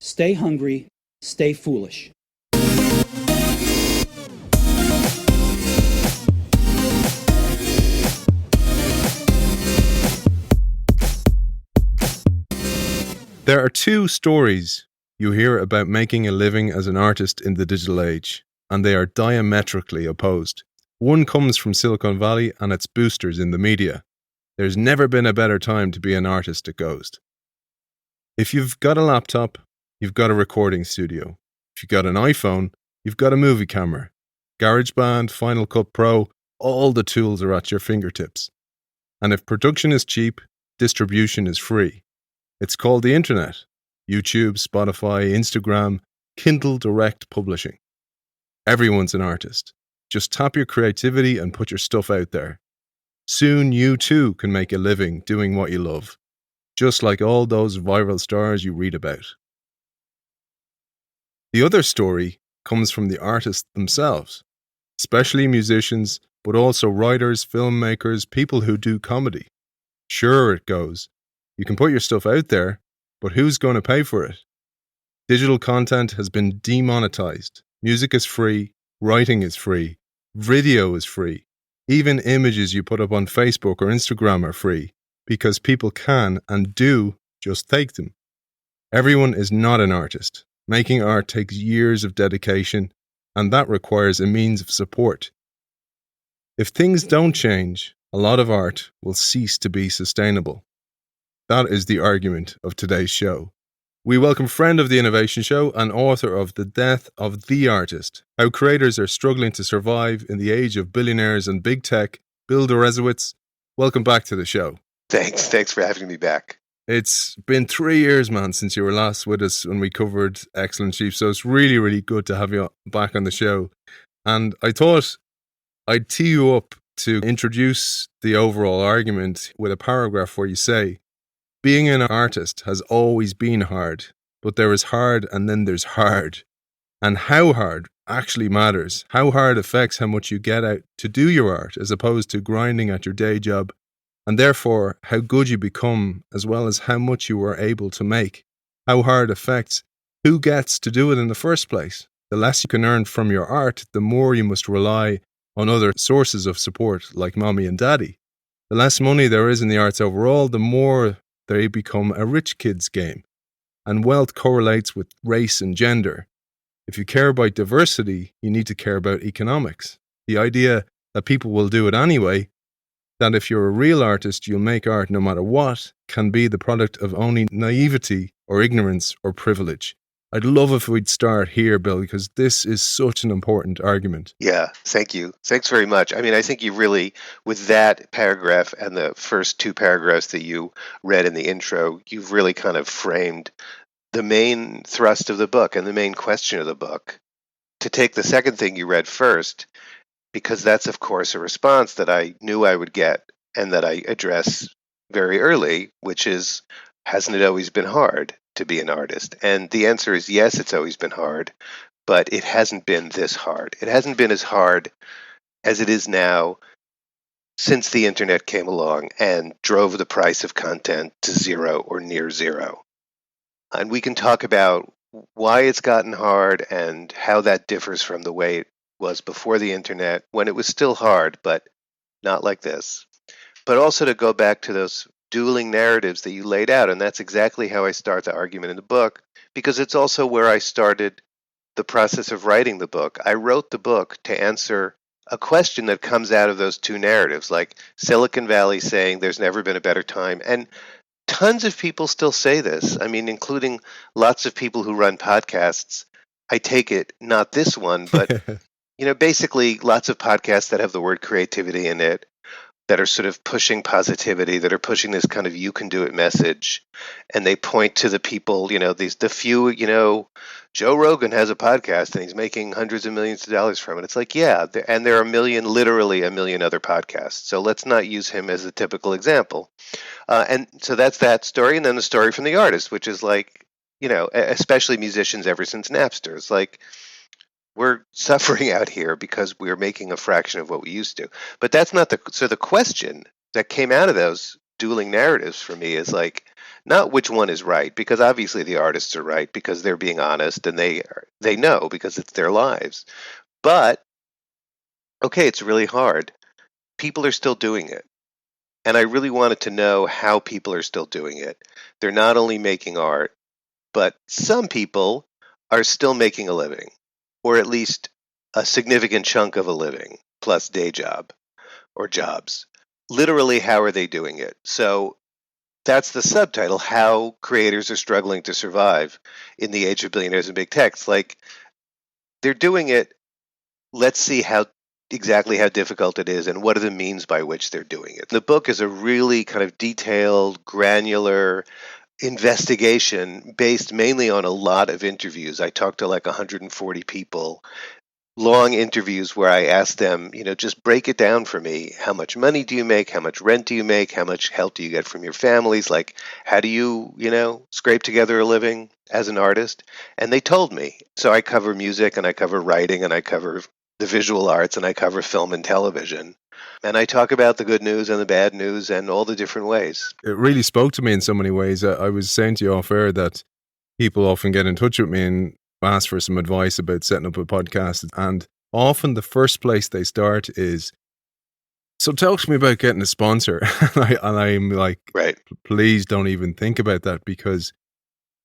Stay hungry, stay foolish. There are two stories you hear about making a living as an artist in the digital age, and they are diametrically opposed. One comes from Silicon Valley and its boosters in the media. There's never been a better time to be an artist, it goes. If you've got a laptop, you've got a recording studio. If you've got an iPhone, you've got a movie camera. GarageBand, Final Cut Pro, all the tools are at your fingertips. And if production is cheap, distribution is free. It's called the internet. YouTube, Spotify, Instagram, Kindle Direct Publishing. Everyone's an artist. Just tap your creativity and put your stuff out there. Soon you too can make a living doing what you love, just like all those viral stars you read about. The other story comes from the artists themselves, especially musicians, but also writers, filmmakers, people who do comedy. Sure, it goes. You can put your stuff out there, but who's going to pay for it? Digital content has been demonetized. Music is free, writing is free, video is free. Even images you put up on Facebook or Instagram are free, because people can and do just take them. Everyone is not an artist. Making art takes years of dedication, and that requires a means of support. If things don't change, a lot of art will cease to be sustainable. That is the argument of today's show. We welcome friend of the Innovation Show and author of The Death of the Artist, How Creators Are Struggling to Survive in the Age of Billionaires and Big Tech, Bill Deresiewicz. Welcome back to the show. Thanks for having me back. It's been 3 years, man, since you were last with us when we covered Excellent Chief, so it's really, really good to have you back on the show. And I thought I'd tee you up to introduce the overall argument with a paragraph where you say, being an artist has always been hard, but there is hard and then there's hard. And how hard actually matters. How hard affects how much you get out to do your art as opposed to grinding at your day job, and therefore how good you become as well as how much you are able to make. How hard affects who gets to do it in the first place. The less you can earn from your art, the more you must rely on other sources of support like mommy and daddy. The less money there is in the arts overall, the more they become a rich kid's game. And wealth correlates with race and gender. If you care about diversity, you need to care about economics. The idea that people will do it anyway, that if you're a real artist, you'll make art no matter what, can be the product of only naivety or ignorance or privilege. I'd love if we'd start here, Bill, because this is such an important argument. Yeah, thank you. Thanks very much. I mean, I think you really, with that paragraph and the first two paragraphs that you read in the intro, you've really kind of framed the main thrust of the book and the main question of the book. To take the second thing you read first, because that's, of course, a response that I knew I would get and that I address very early, which is, hasn't it always been hard to be an artist? And the answer is yes, it's always been hard, but it hasn't been this hard. It hasn't been as hard as it is now since the internet came along and drove the price of content to zero or near zero. And we can talk about why it's gotten hard and how that differs from the way it was before the internet, when it was still hard, but not like this. But also to go back to those dueling narratives that you laid out, and that's exactly how I start the argument in the book, because it's also where I started the process of writing the book. I wrote the book to answer a question that comes out of those two narratives, like Silicon Valley saying there's never been a better time, and tons of people still say this. I mean, including lots of people who run podcasts. I take it, not this one, but basically lots of podcasts that have the word creativity in it, that are sort of pushing positivity, that are pushing this kind of you can do it message. And they point to the people, the few, Joe Rogan has a podcast and he's making hundreds of millions of dollars from it. It's like, yeah, and there are literally a million other podcasts. So let's not use him as a typical example. And so that's that story. And then the story from the artist, which is like, especially musicians ever since Napster. It's like, we're suffering out here because we're making a fraction of what we used to. But that's not the question that came out of those dueling narratives for me is like not which one is right, because obviously the artists are right because they're being honest and they know because it's their lives. But okay, it's really hard. People are still doing it. And I really wanted to know how people are still doing it. They're not only making art, but some people are still making a living, or at least a significant chunk of a living, plus day job or jobs. Literally, how are they doing it? So that's the subtitle, How Creators Are Struggling to Survive in the Age of Billionaires and Big Tech. Like, they're doing it. Let's see exactly how difficult it is and what are the means by which they're doing it. The book is a really kind of detailed, granular investigation based mainly on a lot of interviews. I talked to like 140 people, long interviews where I asked them, just break it down for me. How much money do you make? How much rent do you make? How much help do you get from your families? Like, how do you, scrape together a living as an artist? And they told me. So I cover music and I cover writing and I cover the visual arts and I cover film and television. And I talk about the good news and the bad news and all the different ways. It really spoke to me in so many ways. I was saying to you off air that people often get in touch with me and ask for some advice about setting up a podcast. And often the first place they start is, so talk to me about getting a sponsor. and I'm like, right. Please don't even think about that, because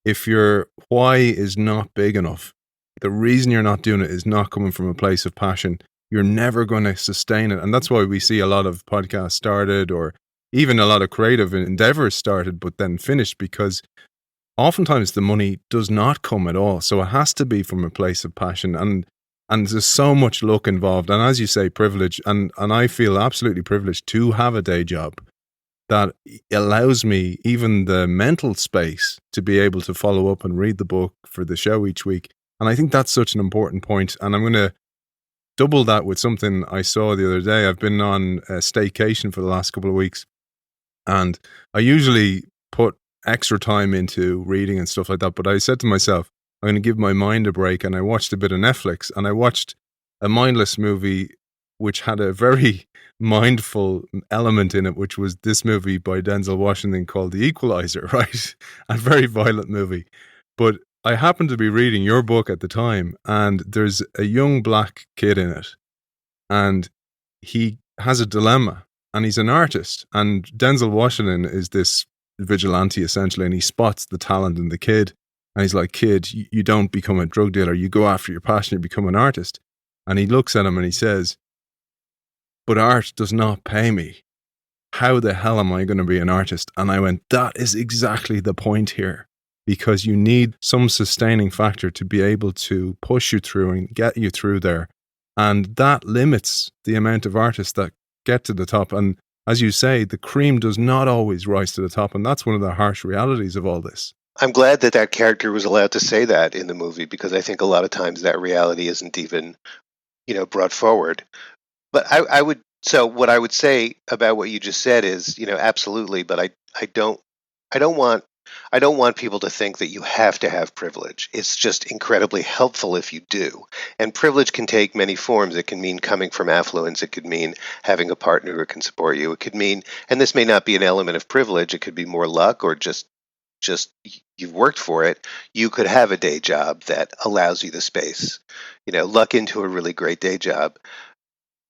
if your why is not big enough, the reason you're not doing it is not coming from a place of passion, you're never going to sustain it. And that's why we see a lot of podcasts started, or even a lot of creative endeavors started but then finished, because oftentimes the money does not come at all. So it has to be from a place of passion, and there's so much luck involved. And as you say, privilege. And I feel absolutely privileged to have a day job that allows me even the mental space to be able to follow up and read the book for the show each week. And I think that's such an important point. And I'm going to double that with something I saw the other day. I've been on a staycation for the last couple of weeks, and I usually put extra time into reading and stuff like that. But I said to myself, I'm going to give my mind a break. And I watched a bit of Netflix, and I watched a mindless movie which had a very mindful element in it, which was this movie by Denzel Washington called The Equalizer, right? A very violent movie. But I happened to be reading your book at the time, and there's a young black kid in it, and he has a dilemma, and he's an artist, and Denzel Washington is this vigilante essentially, and he spots the talent in the kid, and he's like, kid, you don't become a drug dealer, you go after your passion, you become an artist. And he looks at him and he says, but art does not pay me. How the hell am I going to be an artist? And I went, that is exactly the point here, because you need some sustaining factor to be able to push you through and get you through there. And that limits the amount of artists that get to the top. And as you say, the cream does not always rise to the top. And that's one of the harsh realities of all this. I'm glad that character was allowed to say that in the movie, because I think a lot of times that reality isn't even, brought forward. But so what I would say about what you just said is, absolutely, but I don't want people to think that you have to have privilege. It's just incredibly helpful if you do. And privilege can take many forms. It can mean coming from affluence. It could mean having a partner who can support you. It could mean, and this may not be an element of privilege, it could be more luck, or just you've worked for it. You could have a day job that allows you the space. Luck into a really great day job.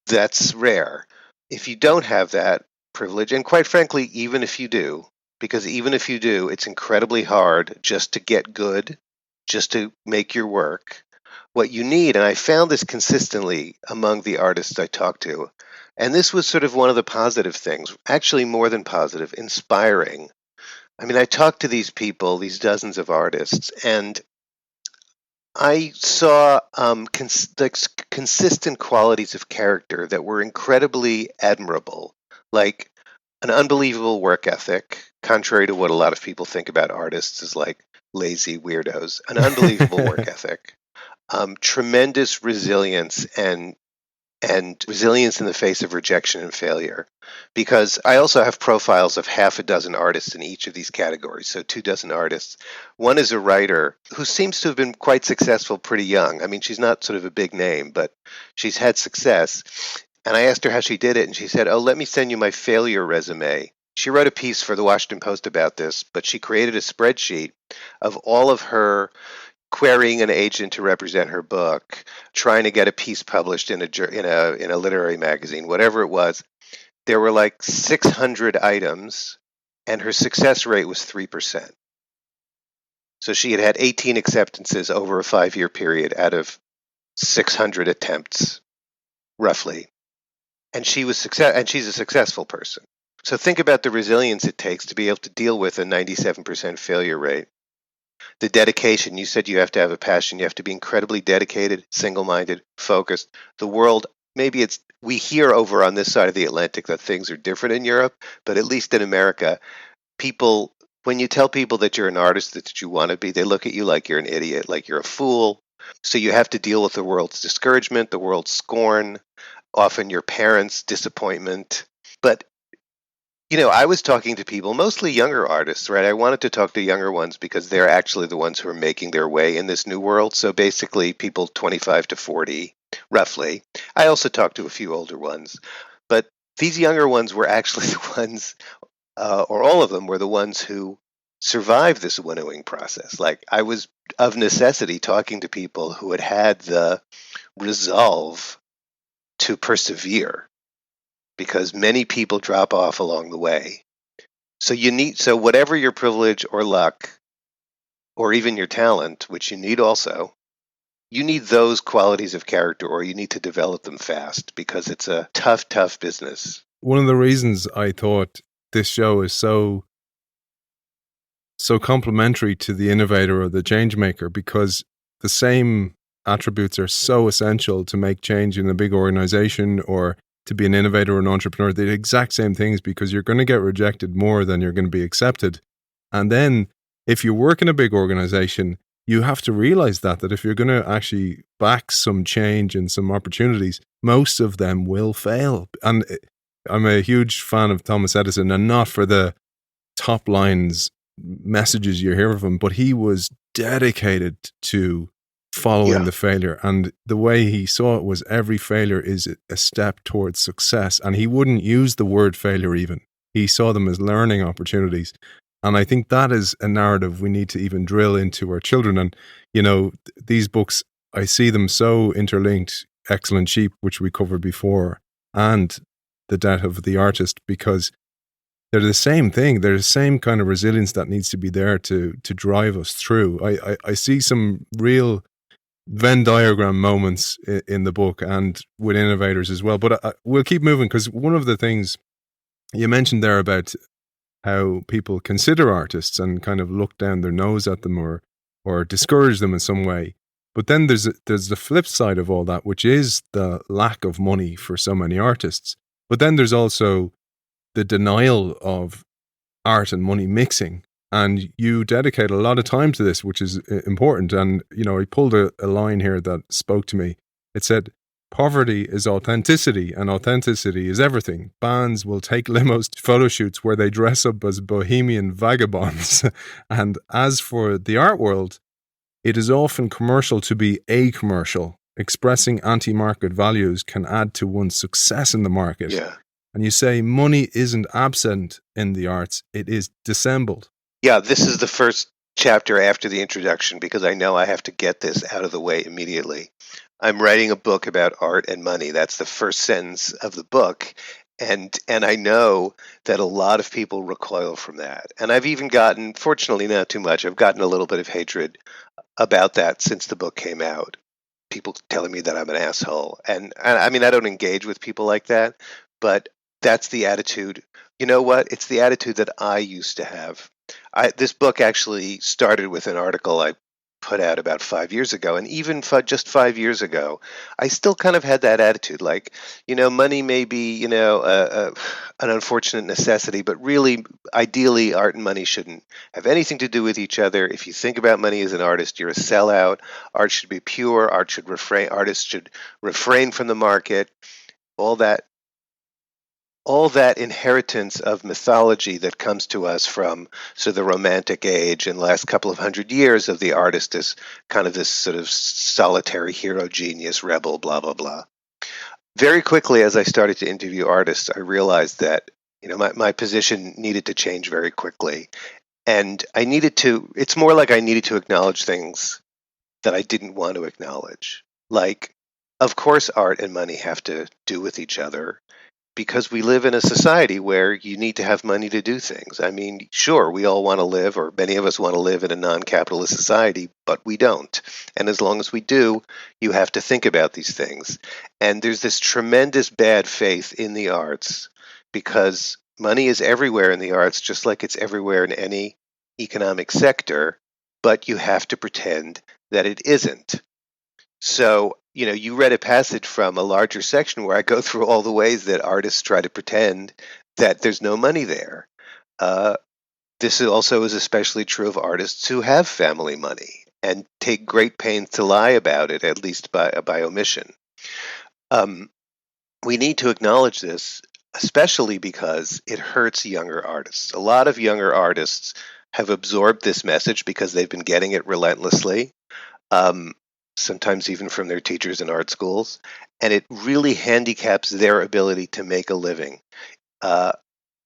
That's rare. If you don't have that privilege, and quite frankly, even if you do, because even if you do, it's incredibly hard just to get good, just to make your work. What you need, and I found this consistently among the artists I talked to, and this was sort of one of the positive things, actually more than positive, inspiring. I mean, I talked to these people, these dozens of artists, and I saw consistent qualities of character that were incredibly admirable, like an unbelievable work ethic, contrary to what a lot of people think about artists as like lazy weirdos, an unbelievable work ethic, tremendous resilience and resilience in the face of rejection and failure. Because I also have profiles of half a dozen artists in each of these categories, so 24 artists. One is a writer who seems to have been quite successful pretty young. I mean, she's not sort of a big name, but she's had success. And I asked her how she did it, and she said, let me send you my failure resume She wrote a piece for the Washington Post about this, but she created a spreadsheet of all of her querying an agent to represent her book, trying to get a piece published in a literary magazine, whatever it was. There were like 600 items, and her success rate was 3%. So she had 18 acceptances over a 5-year period out of 600 attempts, roughly. And she's a successful person. So think about the resilience it takes to be able to deal with a 97% failure rate. The dedication, you said you have to have a passion. You have to be incredibly dedicated, single-minded, focused. The world, we hear over on this side of the Atlantic that things are different in Europe, but at least in America, when you tell people that you're an artist, that you want to be, they look at you like you're an idiot, like you're a fool. So you have to deal with the world's discouragement, the world's scorn, often your parents' disappointment. But I was talking to people, mostly younger artists, right? I wanted to talk to younger ones because they're actually the ones who are making their way in this new world. So basically people 25 to 40, roughly. I also talked to a few older ones. But these younger ones were actually the ones, or all of them were the ones who survived this winnowing process. Like I was of necessity talking to people who had the resolve to persevere, because many people drop off along the way. So whatever your privilege or luck, or even your talent, which you need also, you need those qualities of character, or you need to develop them fast, because it's a tough, tough business. One of the reasons I thought this show is so complementary to the innovator or the change maker, because the same attributes are so essential to make change in a big organization, or to be an innovator or an entrepreneur. They're the exact same things, because you're going to get rejected more than you're going to be accepted. And then if you work in a big organization, you have to realize that if you're going to actually back some change and some opportunities, most of them will fail. And I'm a huge fan of Thomas Edison, and not for the top lines messages you hear of him, but he was dedicated to following the failure. And the way he saw it was every failure is a step towards success. And he wouldn't use the word failure even. He saw them as learning opportunities. And I think that is a narrative we need to even drill into our children. And, these books, I see them so interlinked, Excellent Sheep, which we covered before, and The Death of the Artist, because they're the same thing. They're the same kind of resilience that needs to be there to drive us through. I see some real Venn diagram moments in the book, and with innovators as well. But we'll keep moving, because one of the things you mentioned there about how people consider artists and kind of look down their nose at them or discourage them in some way. But then there's the flip side of all that, which is the lack of money for so many artists. But then there's also the denial of art and money mixing. And you dedicate a lot of time to this, which is important. And, I pulled a line here that spoke to me. It said, "Poverty is authenticity, and authenticity is everything. Bands will take limos to photo shoots where they dress up as bohemian vagabonds. And as for the art world, it is often commercial to be a-commercial. Expressing anti-market values can add to one's success in the market." Yeah. And you say money isn't absent in the arts, it is dissembled. Yeah, this is the first chapter after the introduction, because I know I have to get this out of the way immediately. I'm writing a book about art and money. That's the first sentence of the book. And I know that a lot of people recoil from that. And I've even gotten, fortunately not too much, I've gotten a little bit of hatred about that since the book came out. People telling me that I'm an asshole. And I mean, I don't engage with people like that, but that's the attitude. You know what? It's the attitude that I used to have. This book actually started with an article I put out about 5 years ago. And even just 5 years ago, I still kind of had that attitude. Like, money may be, an unfortunate necessity, but really, ideally, art and money shouldn't have anything to do with each other. If you think about money as an artist, you're a sellout. Art should be pure. Artists should refrain from the market. All that inheritance of mythology that comes to us from the Romantic Age and the last couple of 100 years of the artist as kind of this sort of solitary hero, genius, rebel, blah, blah, blah. Very quickly, as I started to interview artists, I realized that my position needed to change very quickly. And it's more like I needed to acknowledge things that I didn't want to acknowledge. Like, of course, art and money have to do with each other because we live in a society where you need to have money to do things. I mean, sure, we all want to live, or many of us want to live in a non-capitalist society, but we don't. And as long as we do, you have to think about these things. And there's this tremendous bad faith in the arts because money is everywhere in the arts, just like it's everywhere in any economic sector, but you have to pretend that it isn't. So, you read a passage from a larger section where I go through all the ways that artists try to pretend that there's no money there. Uh, this also is especially true of artists who have family money and take great pains to lie about it, at least by omission. We need to acknowledge this, especially because it hurts younger artists. A lot of younger artists have absorbed this message because they've been getting it relentlessly. Sometimes even from their teachers in art schools, and it really handicaps their ability to make a living.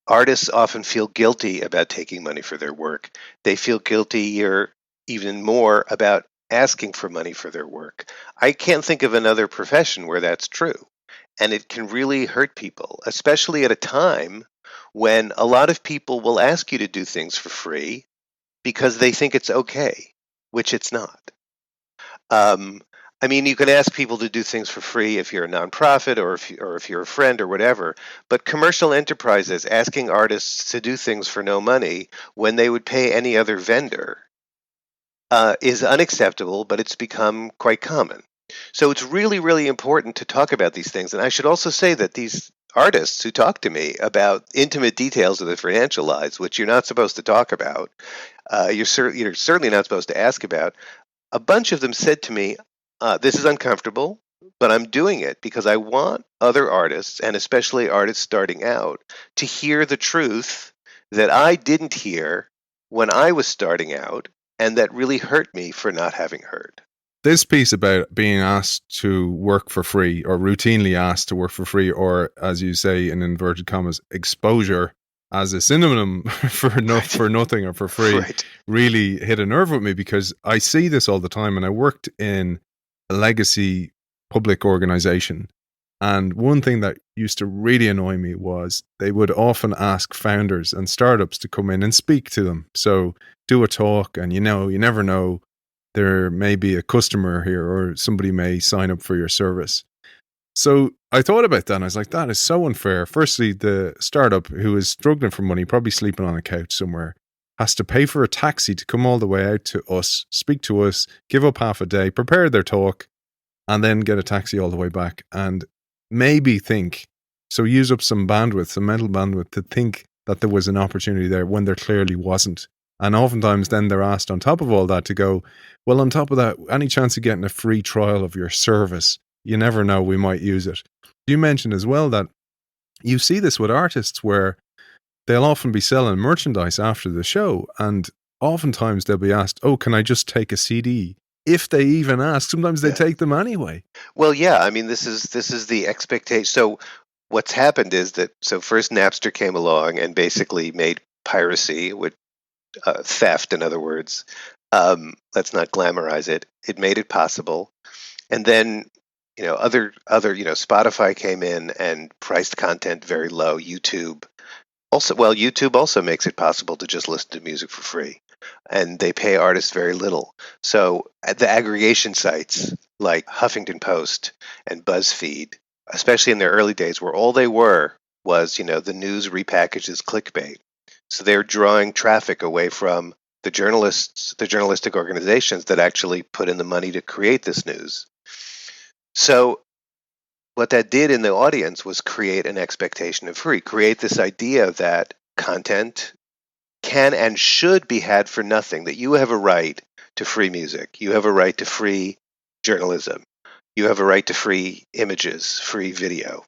Artists often feel guilty about taking money for their work. They feel guilty or even more about asking for money for their work. I can't think of another profession where that's true. And it can really hurt people, especially at a time when a lot of people will ask you to do things for free because they think it's okay, which it's not. I mean, you can ask people to do things for free if you're a nonprofit or if you're a friend or whatever. But commercial enterprises asking artists to do things for no money when they would pay any other vendor is unacceptable, but it's become quite common. So it's really, really important to talk about these things. And I should also say that these artists who talk to me about intimate details of their financial lives, which you're not supposed to talk about, you're certainly not supposed to ask about. A bunch of them said to me, this is uncomfortable, but I'm doing it because I want other artists, and especially artists starting out, to hear the truth that I didn't hear when I was starting out, and that really hurt me for not having heard. This piece about being asked to work for free, or routinely asked to work for free, or as you say in inverted commas, exposure as a synonym for nothing or for free, Right. really hit a nerve with me because I see this all the time. And I worked in a legacy public organization. And one thing that used to really annoy me was they would often ask founders and startups to come in and speak to them. So do a talk, and you never know, there may be a customer here or somebody may sign up for your service. So I thought about that and I was like, that is so unfair. Firstly, the startup who is struggling for money, probably sleeping on a couch somewhere, has to pay for a taxi to come all the way out to us, speak to us, give up half a day, prepare their talk, and then get a taxi all the way back. And maybe use up some bandwidth, some mental bandwidth to think that there was an opportunity there when there clearly wasn't. And oftentimes then they're asked on top of all that to go, well, on top of that, any chance of getting a free trial of your service? You never know, we might use it. You mentioned as well that you see this with artists where they'll often be selling merchandise after the show, and oftentimes they'll be asked, oh, can I just take a CD? If they even ask, sometimes they take them anyway. Well, yeah, I mean, this is the expectation. So what's happened is that, first Napster came along and basically made piracy, which theft, in other words. Let's not glamorize it. It made it possible. And then, Spotify came in and priced content very low. YouTube also makes it possible to just listen to music for free, and they pay artists very little. So at the aggregation sites like Huffington Post and BuzzFeed, especially in their early days, where all they were was, the news repackaged as clickbait. So they're drawing traffic away from the journalistic organizations that actually put in the money to create this news. So what that did in the audience was create an expectation of free, create this idea that content can and should be had for nothing, that you have a right to free music, you have a right to free journalism, you have a right to free images, free video.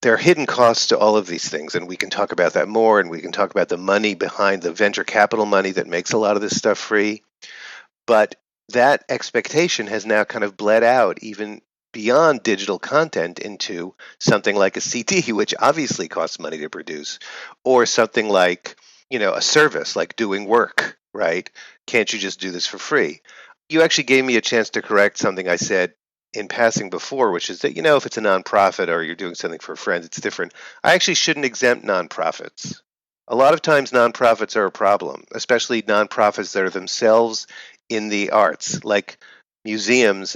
There are hidden costs to all of these things, and we can talk about that more, and we can talk about the money behind the venture capital money that makes a lot of this stuff free. But that expectation has now kind of bled out even beyond digital content into something like a CD, which obviously costs money to produce, or something like, a service like doing work, right? Can't you just do this for free? You actually gave me a chance to correct something I said in passing before, which is that, if it's a nonprofit or you're doing something for friends, it's different. I actually shouldn't exempt nonprofits. A lot of times nonprofits are a problem, especially nonprofits that are themselves in the arts, like museums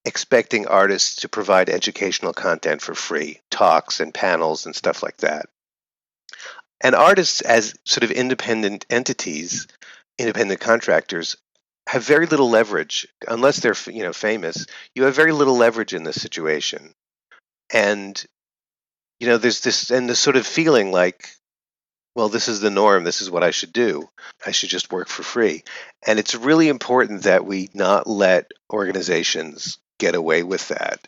expecting artists to provide educational content for free, talks and panels and stuff like that. And artists as sort of independent entities, independent contractors, have very little leverage unless they're famous. You have very little leverage in this situation. And there's this sort of feeling like, well, this is the norm. This is what I should do. I should just work for free. And it's really important that we not let organizations get away with that.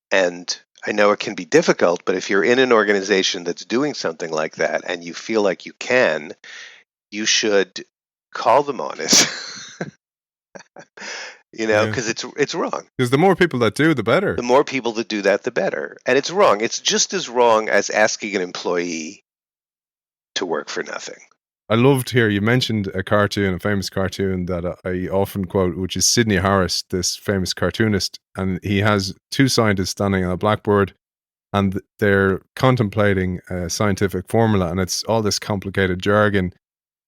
And I know it can be difficult, but if you're in an organization that's doing something like that and you feel like you can, you should call them on it. Because it's wrong. Because the more people that do, the better. The more people that do that, the better. And it's wrong. It's just as wrong as asking an employee to work for nothing. I loved here, you mentioned a famous cartoon that I often quote, which is Sidney Harris, this famous cartoonist. And he has two scientists standing on a blackboard and they're contemplating a scientific formula. And it's all this complicated jargon.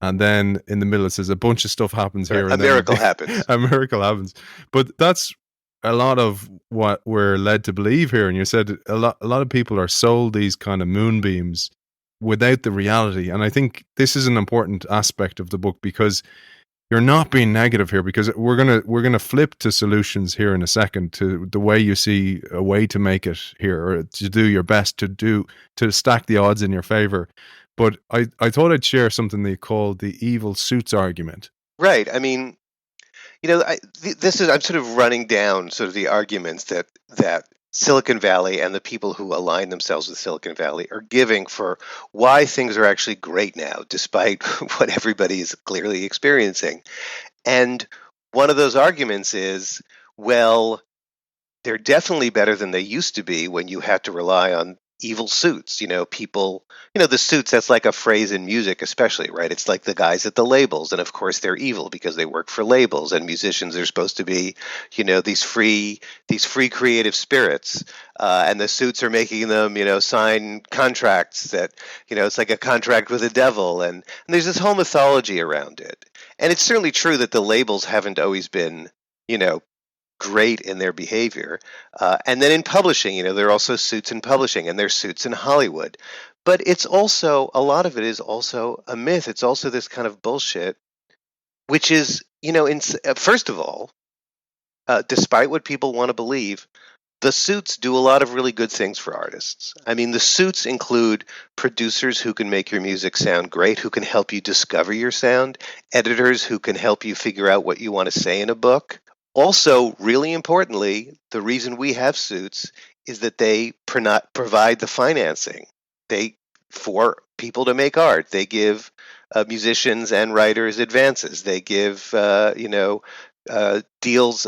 And then in the middle, it says a bunch of stuff happens here. A miracle happens. A miracle happens. But that's a lot of what we're led to believe here. And you said a lot of people are sold these kind of moonbeams without the reality. And I think this is an important aspect of the book because you're not being negative here, because we're gonna flip to solutions here in a second, to the way you see a way to make it here, or to do your best to stack the odds in your favor. But I thought I'd share something they call the evil suits argument. Right. I mean, I'm sort of running down sort of the arguments that Silicon Valley and the people who align themselves with Silicon Valley are giving for why things are actually great now, despite what everybody is clearly experiencing. And one of those arguments is, well, they're definitely better than they used to be when you had to rely on evil suits. People, the suits, that's like a phrase in music especially, right? It's like the guys at the labels, and of course they're evil because they work for labels, and musicians are supposed to be, these free creative spirits, and the suits are making them, sign contracts that, it's like a contract with the devil, and there's this whole mythology around it. And it's certainly true that the labels haven't always been, great in their behavior. And then in publishing, there are also suits in publishing, and there's suits in Hollywood. But it's also, a lot of it is also a myth. It's also this kind of bullshit, which is, first of all, despite what people want to believe, the suits do a lot of really good things for artists. I mean, the suits include producers who can make your music sound great, who can help you discover your sound, editors who can help you figure out what you want to say in a book. Also, really importantly, the reason we have suits is that they provide the financing for people to make art. They give musicians and writers advances. They give deals,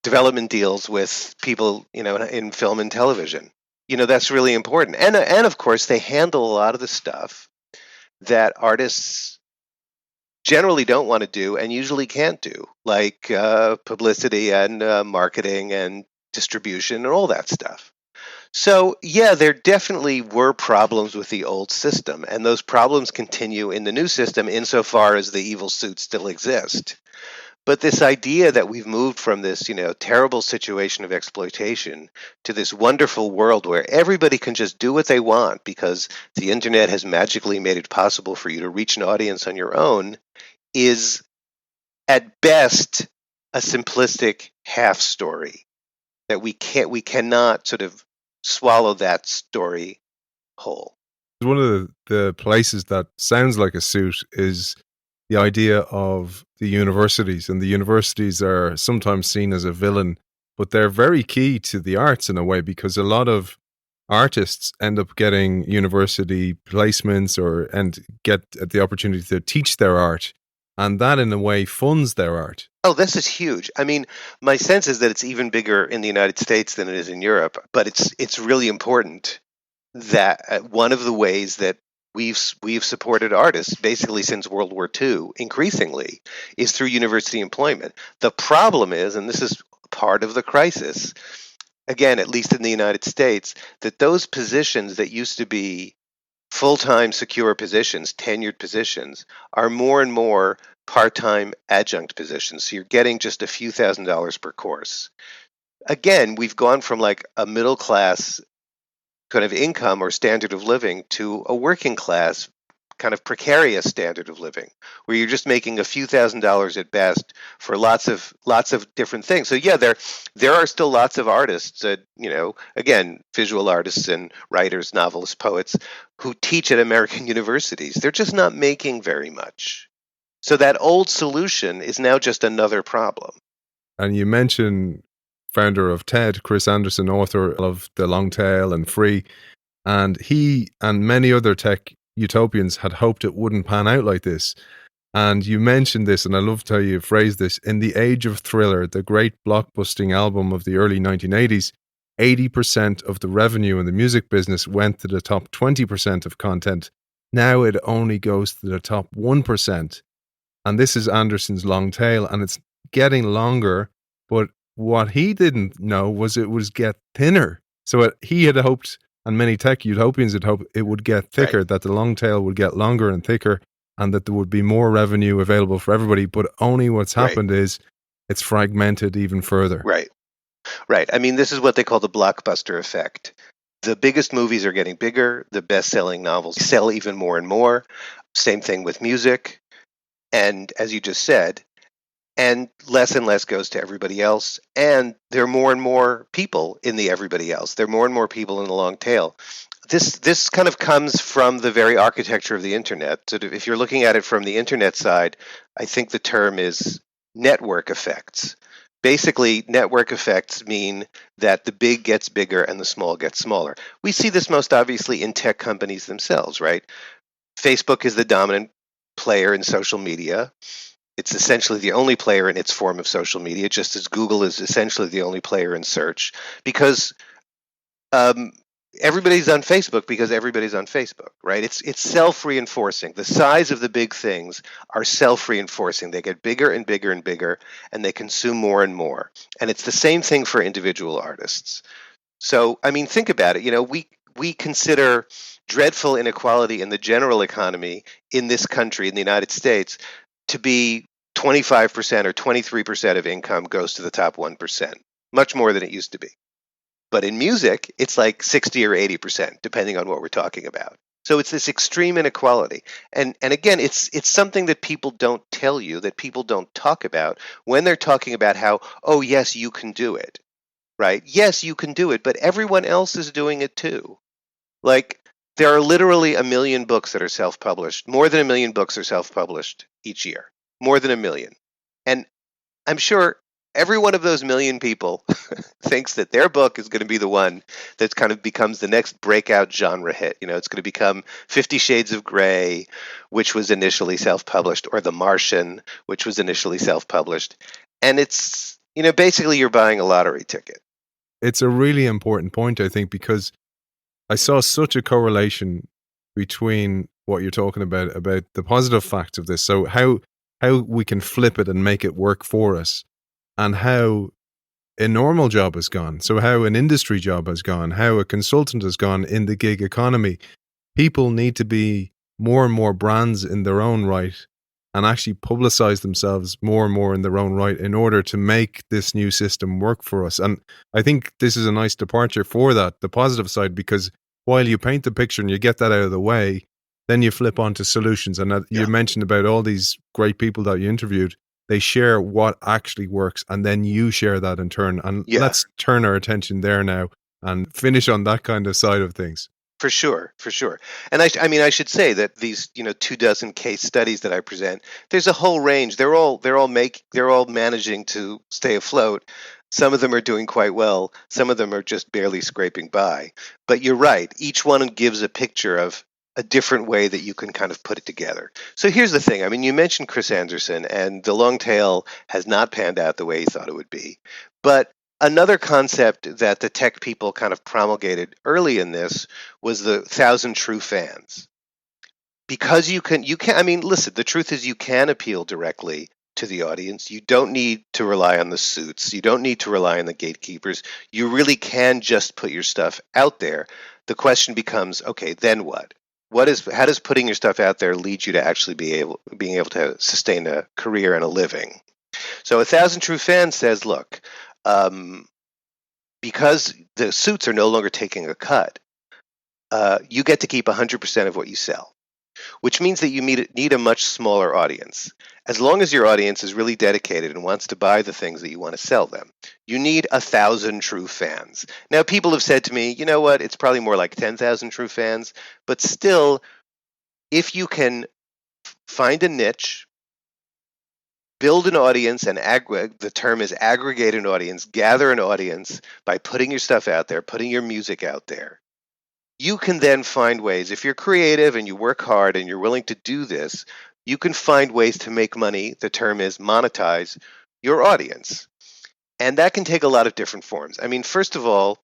development deals with people in film and television. That's really important. And of course, they handle a lot of the stuff that artists generally don't want to do and usually can't do, like publicity and marketing and distribution and all that stuff. So, yeah, there definitely were problems with the old system, and those problems continue in the new system insofar as the evil suits still exist. But this idea that we've moved from this, terrible situation of exploitation to this wonderful world where everybody can just do what they want because the internet has magically made it possible for you to reach an audience on your own is, at best, a simplistic half story that we cannot sort of swallow that story whole. One of the places that sounds like a suit is the idea of the universities, and the universities are sometimes seen as a villain, but they're very key to the arts in a way, because a lot of artists end up getting university placements and get the opportunity to teach their art And that, in a way, funds their art. Oh, this is huge. I mean, my sense is that it's even bigger in the United States than it is in Europe, but it's really important that one of the ways that we've supported artists basically since World War II increasingly is through university employment. The problem is, and this is part of the crisis, again, at least in the United States, that those positions that used to be full-time secure positions, tenured positions, are more and more part-time adjunct positions. So you're getting just a few $1,000s per course. Again, we've gone from like a middle class kind of income or standard of living to a working class kind of precarious standard of living where you're just making a few $1,000s at best for lots of different things. So yeah, there are still lots of artists that, again, visual artists and writers, novelists, poets who teach at American universities. They're just not making very much. So that old solution is now just another problem. And you mentioned founder of TED, Chris Anderson, author of The Long Tail and Free, and he and many other tech utopians had hoped it wouldn't pan out like this. And you mentioned this, and I loved how you phrased this. In the age of Thriller, the great blockbusting album of the early 1980s, 80% of the revenue in the music business went to the top 20% of content. Now it only goes to the top 1%. And this is Anderson's Long Tail, and it's getting longer, but what he didn't know was it would get thinner. So he had hoped, and many tech utopians had hoped, it would get thicker, right, that the long tail would get longer and thicker, and that there would be more revenue available for everybody. But only what's happened is it's fragmented even further. Right. I mean, this is what they call the blockbuster effect. The biggest movies are getting bigger. The best-selling novels sell even more and more. Same thing with music. And as you just said, and less goes to everybody else. And there are more and more people in the everybody else. There are more and more people in the long tail. This kind of comes from the very architecture of the internet. So if you're looking at it from the internet side, I think the term is network effects. Basically, network effects mean that the big gets bigger and the small gets smaller. We see this most obviously in tech companies themselves, right? Facebook is the dominant player in social media. It's essentially the only player in its form of social media, just as Google is essentially the only player in search, because everybody's on Facebook because everybody's on Facebook, right? It's self-reinforcing. The size of the big things are self-reinforcing. They get bigger and bigger and bigger, and they consume more and more. And it's the same thing for individual artists. So, I mean, think about it. We consider dreadful inequality in the general economy in this country, in the United States, to be 25% or 23% of income goes to the top 1%, much more than it used to be. But in music, it's like 60 or 80%, depending on what we're talking about. So it's this extreme inequality. And again, it's something that people don't tell you, that people don't talk about when they're talking about how, oh, yes, you can do it, right? Yes, you can do it, but everyone else is doing it too. Like, there are literally 1 million books that are self-published. More than 1 million books are self-published each year. More than 1 million. And I'm sure every one of those 1 million people thinks that their book is going to be the one that kind of becomes the next breakout genre hit. It's going to become 50 Shades of Grey, which was initially self-published, or The Martian, which was initially self-published. And it's, basically you're buying a lottery ticket. It's a really important point, I think, because I saw such a correlation between what you're talking about the positive facts of this. So how we can flip it and make it work for us, and how a normal job has gone. So how an industry job has gone, how a consultant has gone in the gig economy. People need to be more and more brands in their own right and actually publicize themselves more and more in their own right in order to make this new system work for us. And I think this is a nice departure for that, the positive side, because while you paint the picture and you get that out of the way, then you flip onto solutions. And you mentioned about all these great people that you interviewed. They share what actually works, and then you share that in turn. And let's turn our attention there now and finish on that kind of side of things. For sure. And I should say that these 24 case studies that I present, there's a whole range. They're all managing to stay afloat. Some of them are doing quite well. Some of them are just barely scraping by. But you're right. Each one gives a picture of a different way that you can kind of put it together. So here's the thing. I mean, you mentioned Chris Anderson, and the long tail has not panned out the way he thought it would be. But another concept that the tech people kind of promulgated early in this was the 1,000 true fans. Because you can, I mean, listen, the truth is you can appeal directly to the audience. You don't need to rely on the suits. You don't need to rely on the gatekeepers. You really can just put your stuff out there. The question becomes, okay, then what? How does putting your stuff out there lead you to actually being able to sustain a career and a living? So 1,000 True Fans says, look, because the suits are no longer taking a cut, you get to keep 100% of what you sell, which means that you need a much smaller audience. As long as your audience is really dedicated and wants to buy the things that you want to sell them, you need 1,000 true fans. Now, people have said to me, you know what, it's probably more like 10,000 true fans, but still, if you can find a niche, build an audience, and the term is aggregate an audience, gather an audience by putting your stuff out there, putting your music out there, you can then find ways, if you're creative and you work hard and you're willing to do this, you can find ways to make money. The term is monetize your audience. And that can take a lot of different forms. I mean, first of all,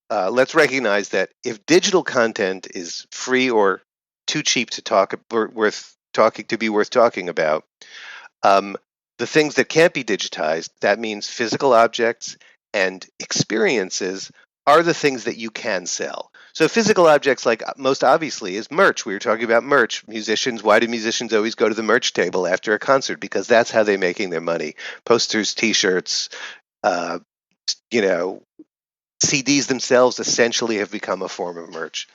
let's recognize that if digital content is free or too cheap to be worth talking about, the things that can't be digitized, that means physical objects and experiences, are the things that you can sell. So physical objects, like most obviously, is merch. We were talking about merch. Musicians, why do musicians always go to the merch table after a concert? Because that's how they're making their money. Posters, T-shirts, CDs themselves essentially have become a form of merch.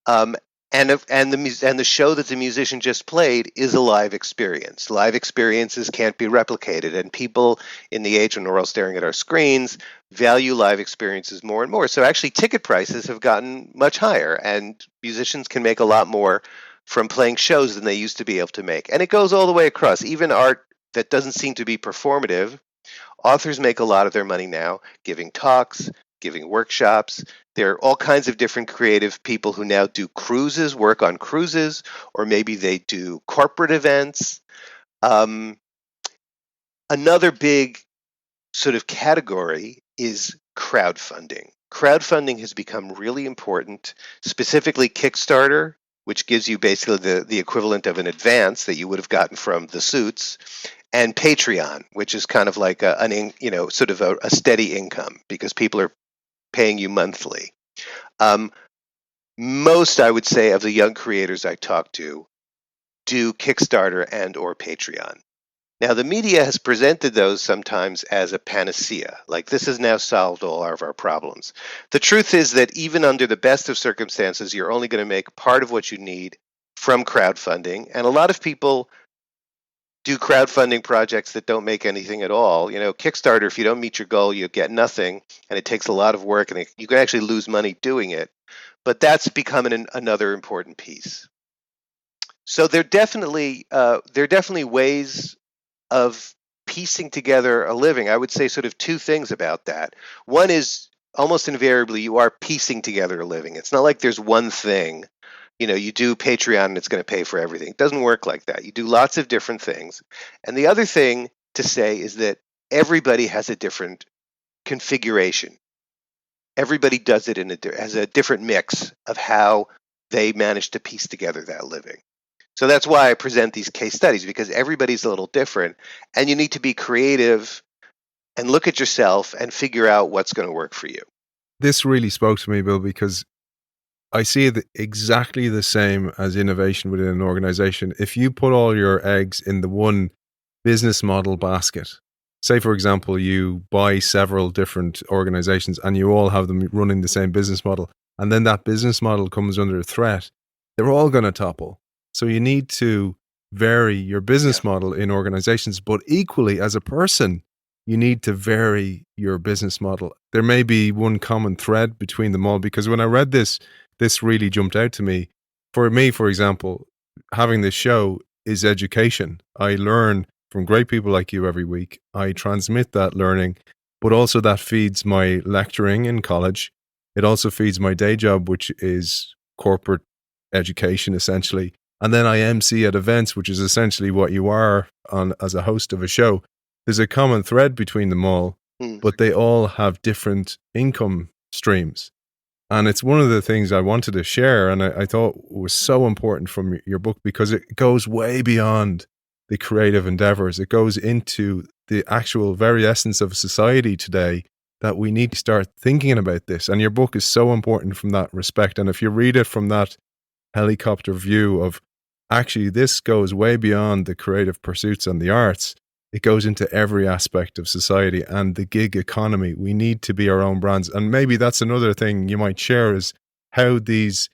And the show that the musician just played is a live experience. Live experiences can't be replicated, and people in the age when we're all staring at our screens value live experiences more and more. So actually, ticket prices have gotten much higher, and musicians can make a lot more from playing shows than they used to be able to make. And it goes all the way across. Even art that doesn't seem to be performative, authors make a lot of their money now giving talks, giving workshops. There are all kinds of different creative people who now do cruises, work on cruises, or maybe they do corporate events. Another big sort of category is crowdfunding. Crowdfunding has become really important, specifically Kickstarter, which gives you basically the equivalent of an advance that you would have gotten from the suits, and Patreon, which is kind of like a steady income because people are paying you monthly. Most, I would say, of the young creators I talk to do Kickstarter and or Patreon. Now, the media has presented those sometimes as a panacea, like this has now solved all of our problems. The truth is that even under the best of circumstances, you're only going to make part of what you need from crowdfunding, and a lot of people do crowdfunding projects that don't make anything at all. You know, Kickstarter, if you don't meet your goal, you get nothing, and it takes a lot of work, and you can actually lose money doing it. But that's becoming another important piece. So there are definitely ways of piecing together a living. I would say sort of two things about that. One is almost invariably you are piecing together a living. It's not like there's one thing. You know, you do Patreon and it's going to pay for everything. It doesn't work like that. You do lots of different things. And the other thing to say is that everybody has a different configuration. Everybody does it has a different mix of how they manage to piece together that living. So that's why I present these case studies, because everybody's a little different, and you need to be creative and look at yourself and figure out what's going to work for you. This really spoke to me, Bill, because I see it exactly the same as innovation within an organization. If you put all your eggs in the one business model basket, say, for example, you buy several different organizations and you all have them running the same business model, and then that business model comes under threat, they're all going to topple. So you need to vary your business model in organizations, but equally as a person, you need to vary your business model. There may be one common thread between them all, because when I read this really jumped out to me. For me, for example, having this show is education. I learn from great people like you every week. I transmit that learning, but also that feeds my lecturing in college. It also feeds my day job, which is corporate education essentially. And then I MC at events, which is essentially what you are on as a host of a show. There's a common thread between them all, but they all have different income streams. And it's one of the things I wanted to share, and I thought was so important from your book, because it goes way beyond the creative endeavors. It goes into the actual very essence of society today, that we need to start thinking about this. And your book is so important from that respect. And if you read it from that helicopter view of, actually, this goes way beyond the creative pursuits and the arts. It goes into every aspect of society and the gig economy. We need to be our own brands. And maybe that's another thing you might share, is how these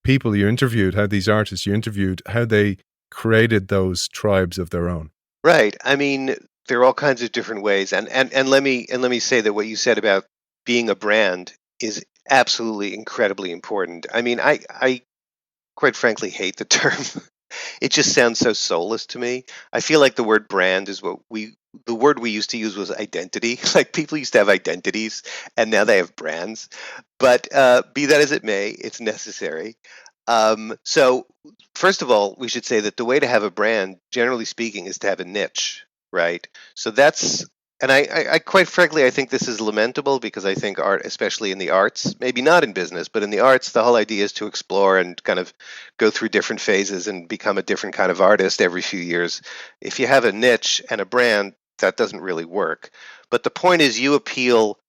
people you interviewed, how these artists you interviewed, how they created those tribes of their own. Right. I mean, there are all kinds of different ways. And let me say that what you said about being a brand is absolutely incredibly important. I mean, I quite frankly hate the term. It just sounds so soulless to me. I feel like the word brand is the word we used to use was identity. Like, people used to have identities and now they have brands. But be that as it may, it's necessary. So first of all, we should say that the way to have a brand, generally speaking, is to have a niche, right? So that's, and I quite frankly, I think this is lamentable, because I think art, especially in the arts, maybe not in business, but in the arts, the whole idea is to explore and kind of go through different phases and become a different kind of artist every few years. If you have a niche and a brand, that doesn't really work. But the point is, you appeal.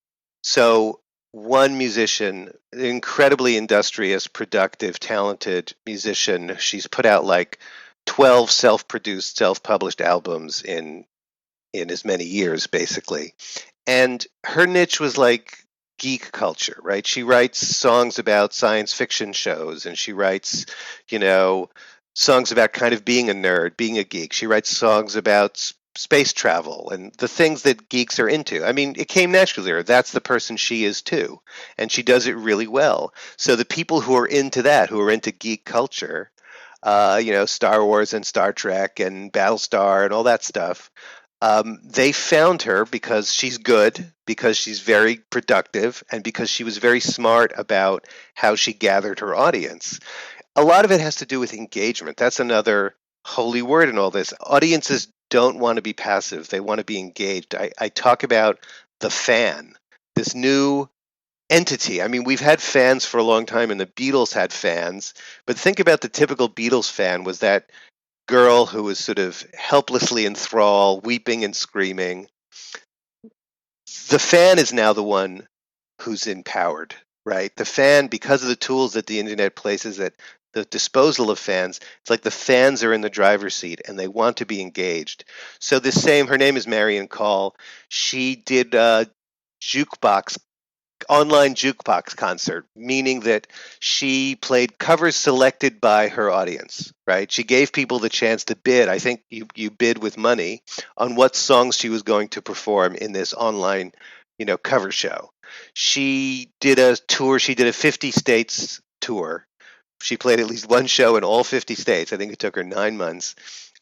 So one musician, incredibly industrious, productive, talented musician, she's put out like 12 self-produced, self-published albums in as many years, basically. And her niche was like geek culture, right? She writes songs about science fiction shows, and she writes, songs about kind of being a nerd, being a geek. She writes songs about space travel and the things that geeks are into. I mean, it came naturally to her. That's the person she is too. And she does it really well. So the people who are into that, who are into geek culture, Star Wars and Star Trek and Battlestar and all that stuff, they found her because she's good, because she's very productive, and because she was very smart about how she gathered her audience. A lot of it has to do with engagement. That's another holy word in all this. Audiences don't want to be passive. They want to be engaged. I talk about the fan, this new entity. I mean, we've had fans for a long time, and the Beatles had fans. But think about the typical Beatles fan was that girl who was sort of helplessly enthralled, weeping and screaming. The fan is now the one who's empowered, right? The fan, because of the tools that the internet places at the disposal of fans, it's like the fans are in the driver's seat and they want to be engaged. So her name is Marion Call. She did online jukebox concert, meaning that she played covers selected by her audience, right? She gave people the chance to bid. I think you bid with money on what songs she was going to perform in this online, cover show. She did a tour. She did a 50 states tour. She played at least one show in all 50 states. I think it took her 9 months.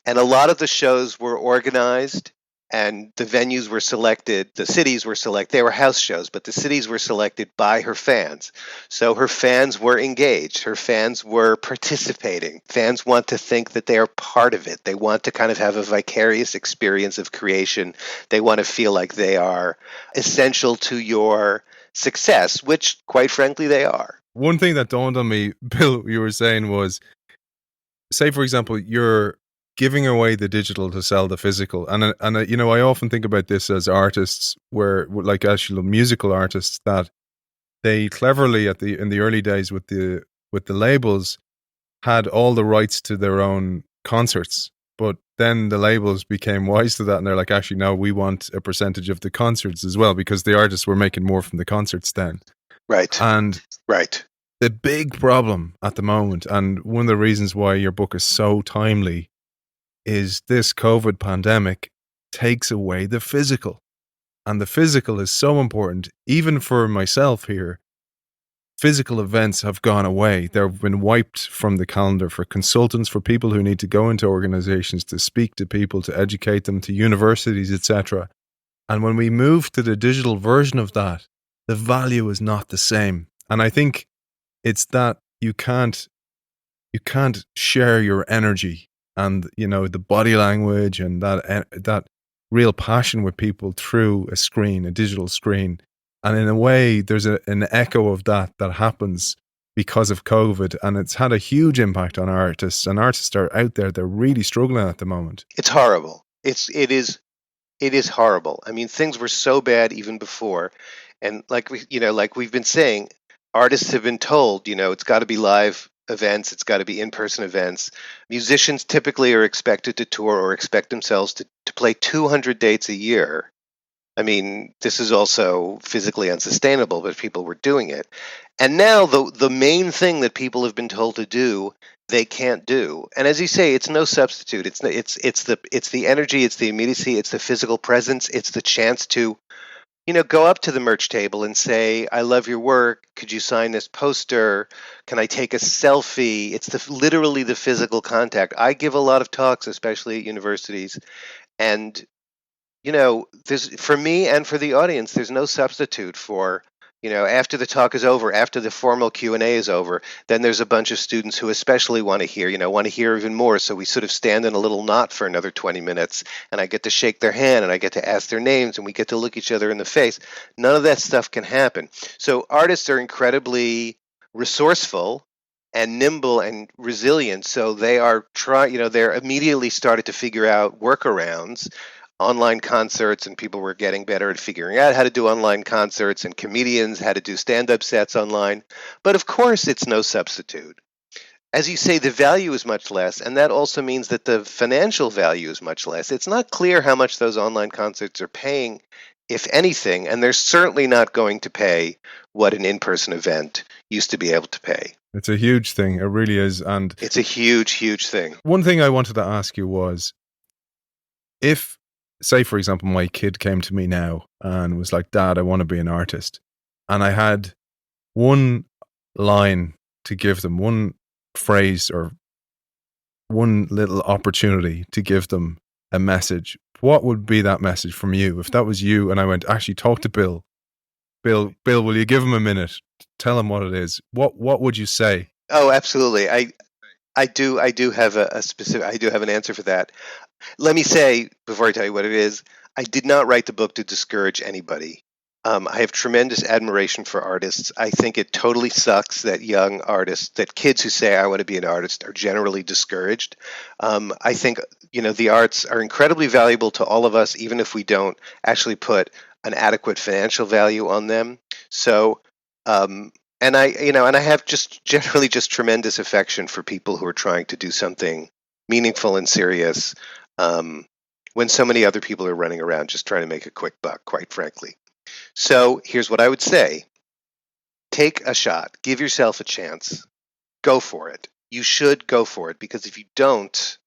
And a lot of the shows were organized, and the venues were selected, the cities were selected. They were house shows, but the cities were selected by her fans. So her fans were engaged. Her fans were participating. Fans want to think that they are part of it. They want to kind of have a vicarious experience of creation. They want to feel like they are essential to your success, which, quite frankly, they are. One thing that dawned on me, Bill, you were saying was, say, for example, you're giving away the digital to sell the physical. And I often think about this as artists, where, like, actual musical artists, that they cleverly in the early days with the labels had all the rights to their own concerts. But then the labels became wise to that, and they're like, actually, no, we want a percentage of the concerts as well, because the artists were making more from the concerts then. Right. And right. The big problem at the moment, and one of the reasons why your book is so timely, is this COVID pandemic takes away the physical. And the physical is so important. Even for myself here, physical events have gone away. They've been wiped from the calendar for consultants, for people who need to go into organizations to speak to people, to educate them, to universities, etc. And when we move to the digital version of that, the value is not the same. And I think it's that you can't you can't share your energy and, you know, the body language and that real passion with people through a screen, a digital screen. And in a way, there's an echo of that happens because of COVID, and it's had a huge impact on artists. And artists are out there; they're really struggling at the moment. It's horrible. It is horrible. I mean, things were so bad even before, and like like we've been saying, artists have been told, it's got to be live events, it's got to be in-person events. Musicians typically are expected to tour or expect themselves to play 200 dates a year. I mean, this is also physically unsustainable, but people were doing it. And now the main thing that people have been told to do, they can't do. And as you say, it's no substitute. It's the energy, it's the immediacy, it's the physical presence, it's the chance to, go up to the merch table and say, "I love your work. Could you sign this poster? Can I take a selfie?" It's literally the physical contact. I give a lot of talks, especially at universities, and there's, for me and for the audience, there's no substitute for, after the talk is over, after the formal Q&A is over, then there's a bunch of students who especially want to hear even more. So we sort of stand in a little knot for another 20 minutes, and I get to shake their hand, and I get to ask their names, and we get to look each other in the face. None of that stuff can happen. So artists are incredibly resourceful and nimble and resilient. So they are they're immediately started to figure out workarounds, online concerts, and people were getting better at figuring out how to do online concerts, and comedians had to do stand-up sets online. But of course, it's no substitute. As you say, the value is much less, and that also means that the financial value is much less. It's not clear how much those online concerts are paying, if anything, and they're certainly not going to pay what an in-person event used to be able to pay. It's a huge thing. It really is. And it's a huge, huge thing. One thing I wanted to ask you was, if, say, for example, my kid came to me now and was like, "Dad, I want to be an artist," and I had one line to give them, one phrase or one little opportunity to give them a message, what would be that message from you? If that was you and I went, "Actually, talk to Bill. Bill, will you give him a minute? Tell him what it is." What would you say? Oh, absolutely. I do have I do have an answer for that. Let me say, before I tell you what it is, I did not write the book to discourage anybody. I have tremendous admiration for artists. I think it totally sucks that young artists, that kids who say, "I want to be an artist," are generally discouraged. I think, the arts are incredibly valuable to all of us, even if we don't actually put an adequate financial value on them. So, and I have just generally just tremendous affection for people who are trying to do something meaningful and serious, when so many other people are running around just trying to make a quick buck, quite frankly. So here's what I would say. Take a shot. Give yourself a chance. Go for it. You should go for it, because if you don't,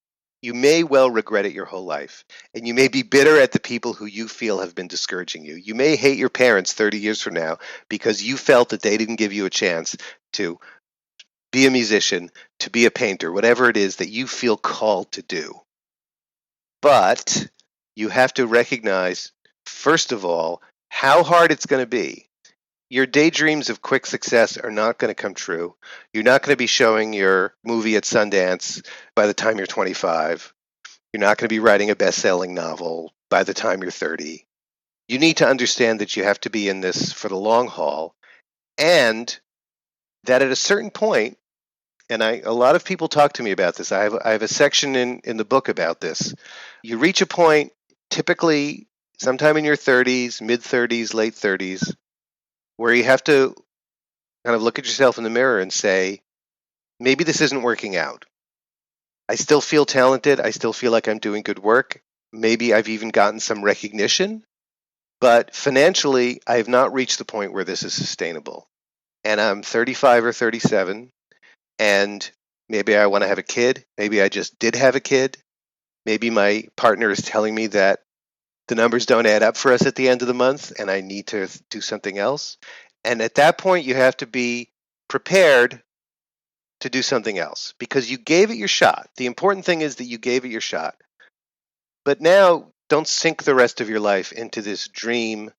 you may well regret it your whole life. And you may be bitter at the people who you feel have been discouraging you. You may hate your parents 30 years from now because you felt that they didn't give you a chance to be a musician, to be a painter, whatever it is that you feel called to do. But you have to recognize, first of all, how hard it's going to be. Your daydreams of quick success are not going to come true. You're not going to be showing your movie at Sundance by the time you're 25. You're not going to be writing a best-selling novel by the time you're 30. You need to understand that you have to be in this for the long haul, and that at a certain point, and a lot of people talk to me about this. I have a section in the book about this. You reach a point, typically sometime in your 30s, mid-30s, late 30s, where you have to kind of look at yourself in the mirror and say, maybe this isn't working out. I still feel talented. I still feel like I'm doing good work. Maybe I've even gotten some recognition. But financially, I have not reached the point where this is sustainable. And I'm 35 or 37. And maybe I want to have a kid. Maybe I just did have a kid. Maybe my partner is telling me that the numbers don't add up for us at the end of the month and I need to do something else. And at that point, you have to be prepared to do something else, because you gave it your shot. The important thing is that you gave it your shot. But now, don't sink the rest of your life into this dream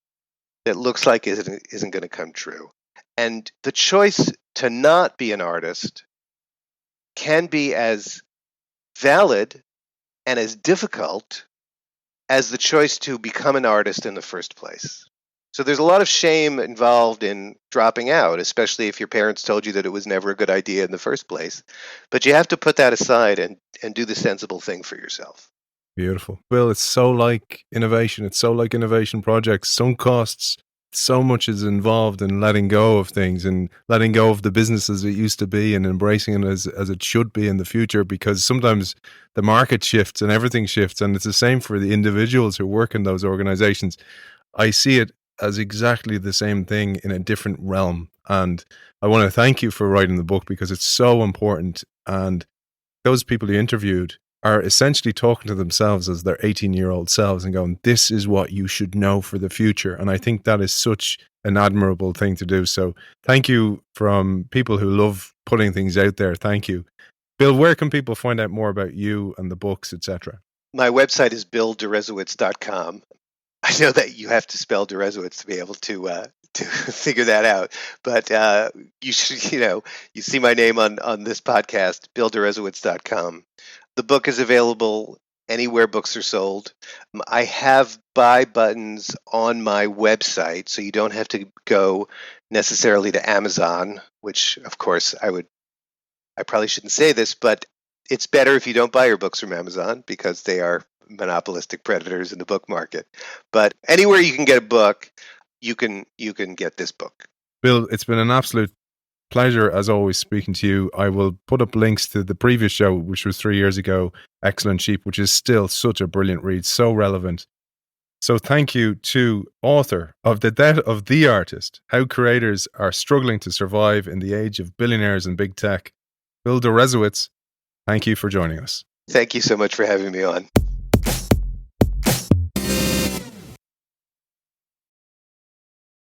that looks like it isn't going to come true. And the choice to not be an artist can be as valid and as difficult as the choice to become an artist in the first place. So there's a lot of shame involved in dropping out, especially if your parents told you that it was never a good idea in the first place. But you have to put that aside and do the sensible thing for yourself. Beautiful. Bill, it's so like innovation. It's so like innovation projects. Some costs, so much is involved in letting go of things and letting go of the business as it used to be and embracing it as it should be in the future, because sometimes the market shifts and everything shifts. And it's the same for the individuals who work in those organizations. I see it as exactly the same thing in a different realm. And I want to thank you for writing the book because it's so important. And those people you interviewed are essentially talking to themselves as their 18-year-old selves and going, this is what you should know for the future. And I think that is such an admirable thing to do. So thank you from people who love putting things out there. Thank you. Bill, where can people find out more about you and the books, etc.? My website is billderezowitz.com. I know that you have to spell Derezowitz to be able to figure that out, but you should, you see my name on this podcast, billderezowitz.com. The book is available anywhere books are sold. I have buy buttons on my website, so you don't have to go necessarily to Amazon, which, of course, I probably shouldn't say this, but it's better if you don't buy your books from Amazon because they are monopolistic predators in the book market. But anywhere you can get a book, you can get this book. Bill, it's been an absolute pleasure as always speaking to you. I will put up links to the previous show, which was 3 years ago, Excellent Sheep, which is still such a brilliant read, so relevant. So thank you to author of The Death of the Artist, How Creators Are Struggling to Survive in the Age of Billionaires and Big Tech, Bill Derezowitz. Thank you for joining us. Thank you so much for having me on.